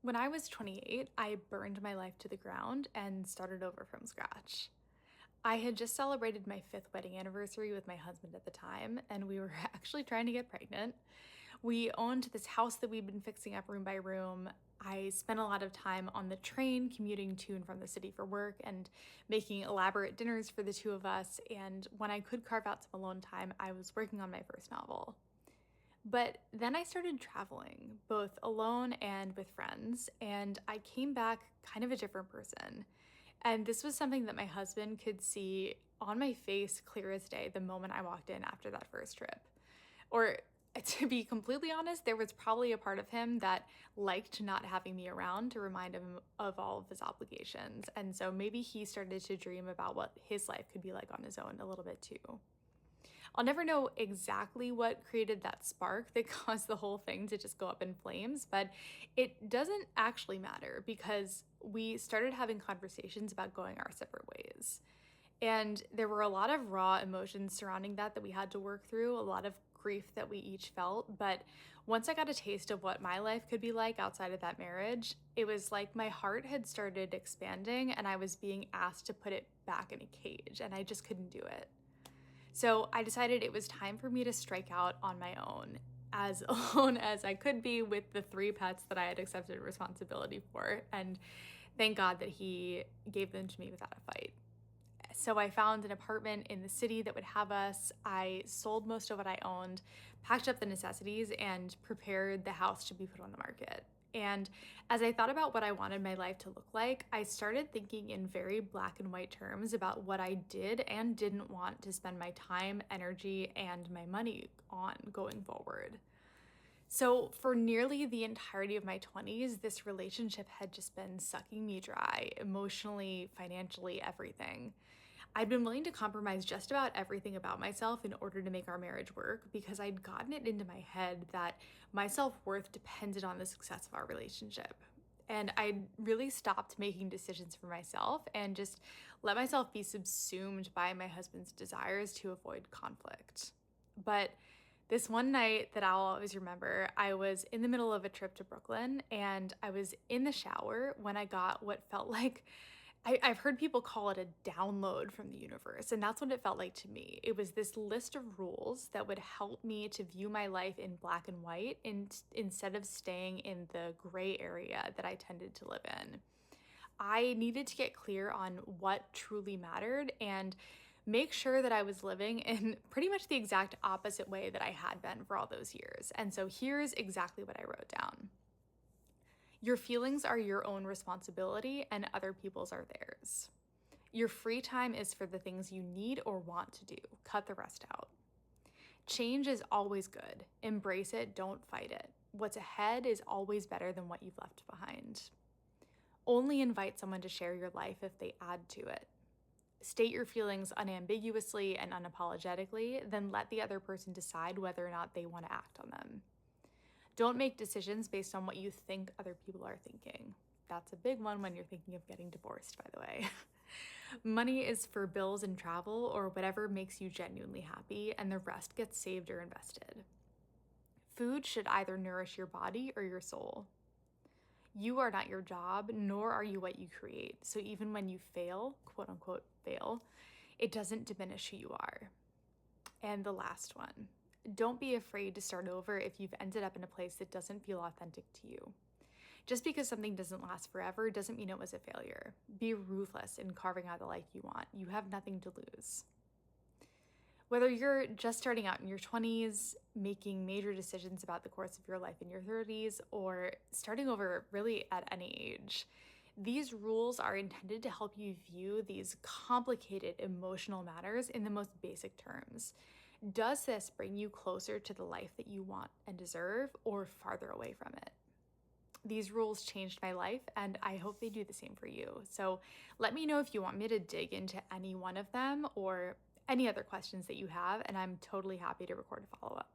When I was 28, I burned my life to the ground and started over from scratch. I had just celebrated my fifth wedding anniversary with my husband at the time, and we were actually trying to get pregnant. We owned this house that we'd been fixing up room by room. I spent a lot of time on the train commuting to and from the city for work and making elaborate dinners for the two of us. And when I could carve out some alone time, I was working on my first novel. But then I started traveling, both alone and with friends, and I came back kind of a different person. And this was something that my husband could see on my face clear as day the moment I walked in after that first trip. Or to be completely honest, there was probably a part of him that liked not having me around to remind him of all of his obligations. And so maybe he started to dream about what his life could be like on his own a little bit too. I'll never know exactly what created that spark that caused the whole thing to just go up in flames, but it doesn't actually matter because we started having conversations about going our separate ways. And there were a lot of raw emotions surrounding that we had to work through, a lot of grief that we each felt. But once I got a taste of what my life could be like outside of that marriage, it was like my heart had started expanding and I was being asked to put it back in a cage, and I just couldn't do it. So I decided it was time for me to strike out on my own, as alone as I could be with the three pets that I had accepted responsibility for. And thank God that he gave them to me without a fight. So I found an apartment in the city that would have us. I sold most of what I owned, packed up the necessities, and prepared the house to be put on the market. And as I thought about what I wanted my life to look like, I started thinking in very black and white terms about what I did and didn't want to spend my time, energy, and my money on going forward. So, for nearly the entirety of my 20s, this relationship had just been sucking me dry, emotionally, financially, everything. I'd been willing to compromise just about everything about myself in order to make our marriage work because I'd gotten it into my head that my self worth depended on the success of our relationship. And I really stopped making decisions for myself and just let myself be subsumed by my husband's desires to avoid conflict. But this one night that I'll always remember, I was in the middle of a trip to Brooklyn and I was in the shower when I got what felt like I've heard people call it a download from the universe, and that's what it felt like to me. It was this list of rules that would help me to view my life in black and white instead of staying in the gray area that I tended to live in. I needed to get clear on what truly mattered and make sure that I was living in pretty much the exact opposite way that I had been for all those years. And so here's exactly what I wrote down. Your feelings are your own responsibility and other people's are theirs. Your free time is for the things you need or want to do. Cut the rest out. Change is always good. Embrace it, don't fight it. What's ahead is always better than what you've left behind. Only invite someone to share your life if they add to it. State your feelings unambiguously and unapologetically, then let the other person decide whether or not they want to act on them. Don't make decisions based on what you think other people are thinking. That's a big one when you're thinking of getting divorced, by the way. Money is for bills and travel or whatever makes you genuinely happy, and the rest gets saved or invested. Food should either nourish your body or your soul. You are not your job, nor are you what you create. So even when you fail, quote unquote, fail, it doesn't diminish who you are. And the last one, don't be afraid to start over if you've ended up in a place that doesn't feel authentic to you. Just because something doesn't last forever doesn't mean it was a failure. Be ruthless in carving out the life you want. You have nothing to lose. Whether you're just starting out in your 20s, making major decisions about the course of your life in your 30s, or starting over really at any age, these rules are intended to help you view these complicated emotional matters in the most basic terms. Does this bring you closer to the life that you want and deserve, or farther away from it? These rules changed my life, and I hope they do the same for you. So let me know if you want me to dig into any one of them or any other questions that you have, and I'm totally happy to record a follow-up.